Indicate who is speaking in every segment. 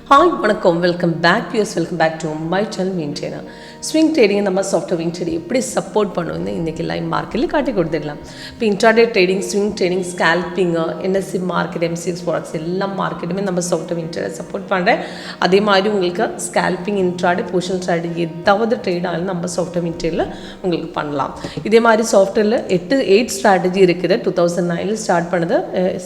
Speaker 1: Hi, வணக்கம், welcome back viewers, welcome back to my channel WinTrader. Swing trading நம்ம software WinTrader எப்படி support பண்ணுவோம் இன்றைக்கி லைவ் மார்க்கெட்டில் காட்டி கொடுத்துடலாம். இப்போ intraday trading, swing trading, scalping, NSC market, MCX Forex எல்லா மார்க்கெட்டுமே நம்ம சாஃப்ட்வேர் WinTrader சப்போர்ட் பண்ணுறேன். அதே மாதிரி உங்களுக்கு ஸ்கேல்பிங், இன்ட்ராடே, பொசிஷன் ஸ்ட்ராட்டஜி ஏதாவது ட்ரேட் ஆனாலும் நம்ம சாஃப்ட்வேர் WinTraderல உங்களுக்கு பண்ணலாம். இதே மாதிரி சாஃப்ட்வேரில் 8 ஸ்ட்ராட்டஜி இருக்குது. 2009 ஸ்டார்ட் பண்ணது,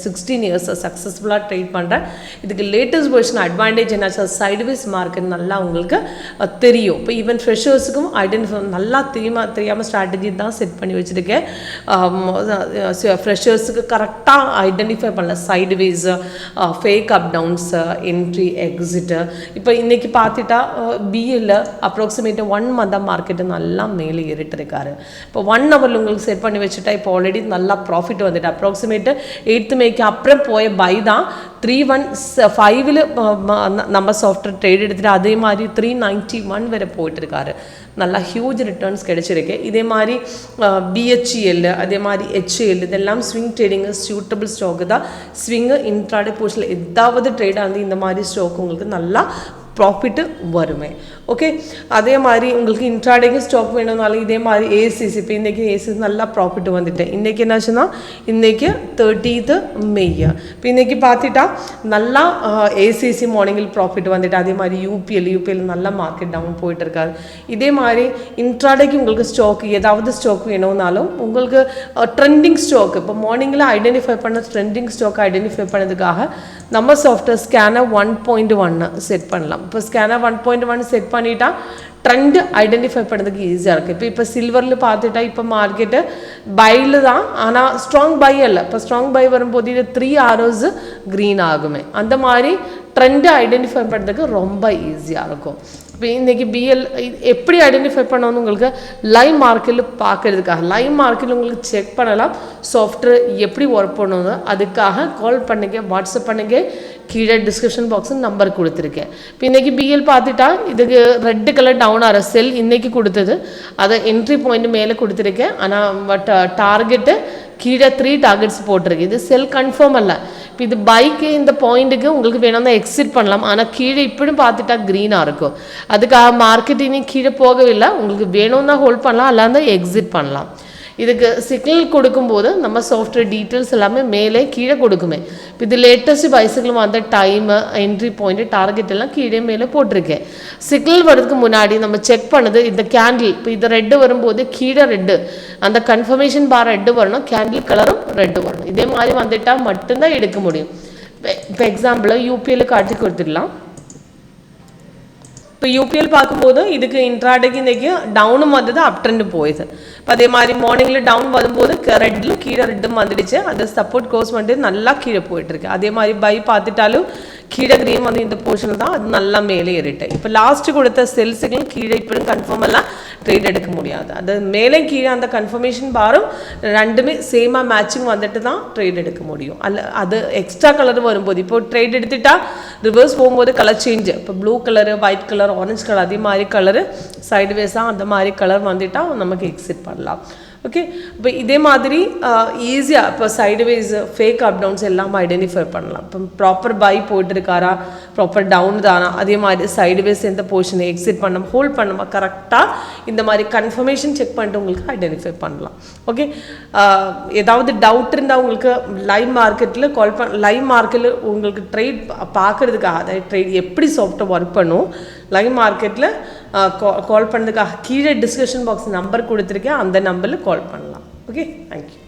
Speaker 1: 16 இயர்ஸ் சக்ஸஸ்ஃபுல்லாக ட்ரேட் பண்ணுறேன். இதுக்கு லேட்டஸ்ட் வெர்ஷன் அட்வான்டேஜ் என்னாச்சு, சைட்வேஸ் மார்க்கெட் நல்லா உங்களுக்கு தெரியும். இப்போ ஈவன் ஃப்ரெஷர்ஸுக்கும் ஐடென்டிஃபை நல்லா தெரியாமல் ஸ்ட்ராட்டஜி தான் செட் பண்ணி வச்சுருக்கேன். ஃப்ரெஷர்ஸுக்கு கரெக்டாக ஐடென்டிஃபை பண்ணல சைட்வேஸ், ஃபேக் அப் டவுன்ஸ், என்ட்ரி, எக்ஸிட்டு. இப்போ இன்றைக்கி பார்த்துட்டா பிஎல்ல அப்ராக்சிமேட்டாக 1 மந்தாக மார்க்கெட்டு நல்லா மேலே ஏறிட்டு இருக்காரு. இப்போ 1 ஹவரில் உங்களுக்கு செட் பண்ணி வச்சுட்டா இப்போ ஆல்ரெடி நல்லா ப்ராஃபிட் வந்துட்டு அப்ராக்சிமேட்டு 8th மேக்கு அப்புறம் போய பை தான் 315 நம்ம சாஃப்ட்வேர் ட்ரேட் எடுத்துகிட்டு அதே மாதிரி 391 வரை போயிட்டு இருக்காரு. நல்லா ஹியூஜ் ரிட்டர்ன்ஸ் கிடைச்சிருக்கு. இதே மாதிரி BHEL, அதே மாதிரி HEL இதெல்லாம் ஸ்விங் ட்ரேடிங்கு சூட்டபிள் ஸ்டாக்கு தான். ஸ்விங்கு, இன்ட்ராடே, போஸ்டில் ஏதாவது ட்ரேடாக இருந்து இந்த மாதிரி ஸ்டாக் உங்களுக்கு நல்லா ப்ராஃபிட்டு வருமே. ஓகே, அதே மாதிரி உங்களுக்கு இன்ட்ராடேக்கு ஸ்டாக் வேணும்னாலும் இதே மாதிரி ACC, இப்போ இன்றைக்கி ACC நல்லா ப்ராஃபிட்டு வந்துட்டேன். இன்றைக்கி என்னாச்சுன்னா இன்றைக்கி 30th May. இப்போ இன்றைக்கி பார்த்துட்டா நல்லா ACC மார்னிங்கில் ப்ராஃபிட் வந்துட்டு. அதே மாதிரி UPL நல்லா மார்க்கெட் டவுன் போயிட்டு இருக்காரு. இதே மாதிரி இன்ட்ராடேக்கு உங்களுக்கு ஸ்டாக் ஏதாவது ஸ்டாக் வேணும்னாலும் உங்களுக்கு ட்ரெண்டிங் ஸ்டாக் இப்போ மார்னிங்கில் ஐடென்டிஃபை பண்ண ட்ரெண்டிங் ஸ்டாக் ஐடென்டிஃபை பண்ணதுக்காக நம்ம சாஃப்ட்வேர் ஸ்கேனர் 1.1 செட் பண்ணலாம். இப்போ ஸ்கேனர் 1.1 செட் பண்ணிட்டா ட்ரெண்டு ஐடென்டிஃபை பண்ணுறதுக்கு ஈஸியாக இருக்குது. இப்போ சில்வரில் பார்த்துட்டா இப்போ மார்க்கெட்டு பையில் தான், ஆனால் ஸ்ட்ராங் பை இல்லை. இப்போ ஸ்ட்ராங் பை வரும்போது இது 3 hours க்ரீன் ஆகுமே. அந்த மாதிரி ட்ரெண்டு ஐடென்டிஃபை பண்ணுறதுக்கு ரொம்ப ஈஸியாக இருக்கும். இப்போ இன்றைக்கி BL எப்படி ஐடென்டிஃபை பண்ணணும்னு உங்களுக்கு லைவ் மார்க்கெட்டில் பார்க்குறதுக்காக லைவ் மார்க்கெட்டில் உங்களுக்கு செக் பண்ணலாம் சாஃப்ட்வேர் எப்படி ஒர்க் பண்ணணும்னு. அதுக்காக கால் பண்ணுங்க, வாட்ஸ்அப் பண்ணுங்க, கீழே டிஸ்கிரிப்ஷன் பாக்ஸில் நம்பர் கொடுத்துருக்கேன். இப்போ இன்றைக்கி BL பார்த்துட்டா இதுக்கு ரெட் கலர் டவுன் ஆகிற செல் இன்றைக்கி கொடுத்தது, அதை என்ட்ரி பாயிண்ட் மேலே கொடுத்துருக்கேன். ஆனால் பட் டார்கெட்டு கீழே 3 டார்கெட்ஸ் போட்டிருக்கு. இது செல் கன்ஃபார்ம் அல்ல. இப்போ இது பைக்கு இந்த பாயிண்ட்டுக்கு உங்களுக்கு வேணும்னா எக்ஸிட் பண்ணலாம். ஆனால் கீழே இப்படி பார்த்துட்டா க்ரீனாக இருக்கும். அதுக்காக மார்க்கெட் இனி கீழே போகவில்லை. உங்களுக்கு வேணும்னா ஹோல்ட் பண்ணலாம், அல்லாத எக்ஸிட் பண்ணலாம். இதுக்கு சிக்னல் கொடுக்கும்போது நம்ம சாஃப்ட்வேர் டீட்டெயில்ஸ் எல்லாமே மேலே கீழே கொடுக்குமே. இப்போ இது லேட்டஸ்ட் பைசிக்கிள் வந்த டைமு, என்ட்ரி பாயிண்ட்டு, டார்கெட் எல்லாம் கீழே மேலே போட்டிருக்கேன். சிக்னல் வரதுக்கு முன்னாடி நம்ம செக் பண்ணது இந்த கேண்டில். இப்போ இது ரெட்டு வரும்போது கீழே ரெட்டு, அந்த கன்ஃபர்மேஷன் பார் ரெட்டு வரணும், கேண்டில் கலரும் ரெட்டு வரணும். இதே மாதிரி வந்துட்டால் மட்டும்தான் எடுக்க முடியும். இப்போ எக்ஸாம்பிளாக UPL காட்டி கொடுத்துடலாம். இப்போ UPL பார்க்கும்போது இதுக்கு இன்ட்ராடேக்கு இன்றைக்கி டவுனும் வந்தது, அப் ட்ரெண்டு போயிடுது. இப்போ அதே மாதிரி மார்னிங்கில் டவுன் வரும்போது ரெட்டில் கீழே ரெட்டும் வந்துடுச்சு. அந்த சப்போர்ட் க்ளோஸ் பண்ணிட்டு நல்லா கீழே போயிட்டுருக்கு. அதே மாதிரி பை பார்த்துட்டாலும் கீழே க்ரீன் வந்து இந்த போர்ஷனில் தான், அது நல்லா மேலே ஏறிட்டு. இப்போ லாஸ்ட்டு கொடுத்த செல்ஸுகளும் கீழே இப்படி கன்ஃபார்ம் எல்லாம் ட்ரேட் எடுக்க முடியாது. அது மேலே கீழே அந்த கன்ஃபர்மேஷன் பாரும் ரெண்டுமே சேமாக மேட்சிங் வந்துட்டு தான் ட்ரேட் எடுக்க முடியும். அல்ல அது எக்ஸ்ட்ரா கலர் வரும்போது இப்போ ட்ரேட் எடுத்துட்டா ரிவர்ஸ் போகும்போது கலர் சேஞ்சு, இப்போ blue colour, white colour, orange colour, அதே மாதிரி கலரு சைடுவேஸாக அந்த மாதிரி கலர் வந்துட்டால் நமக்கு எக்ஸிட் பண்ணலாம். ஓகே, இப்போ இதே மாதிரி ஈஸியாக இப்போ சைடுவேஸ், ஃபேக் அப் டவுன்ஸ் எல்லாம் ஐடென்டிஃபை பண்ணலாம். இப்போ ப்ராப்பர் பை போட்டிருக்காரா, ப்ராப்பர் டவுன் தானா, அதே மாதிரி சைடுவேஸ் எந்த போர்ஷனை எக்ஸிட் பண்ணணும், ஹோல்ட் பண்ணணுமா, கரெக்டாக இந்த மாதிரி கன்ஃபர்மேஷன் செக் பண்ணிட்டு உங்களுக்கு ஐடென்டிஃபை பண்ணலாம். ஓகே, ஏதாவது டவுட் இருந்தால் உங்களுக்கு லைவ் மார்க்கெட்டில் கால் லைவ் மார்க்கெட்டில் உங்களுக்கு ட்ரேட் பார்க்குறதுக்காக, அதாவது ட்ரேட் எப்படி சாஃப்ட்வேர் ஒர்க் பண்ணும் லைவ் மார்க்கெட்டில் கால் பண்ணுறதுக்காக கீழே டிஸ்கிரிப்ஷன் பாக்ஸ் நம்பர் கொடுத்துருக்கேன். அந்த நம்பரில் கால் பண்ணலாம். Okay, thank you.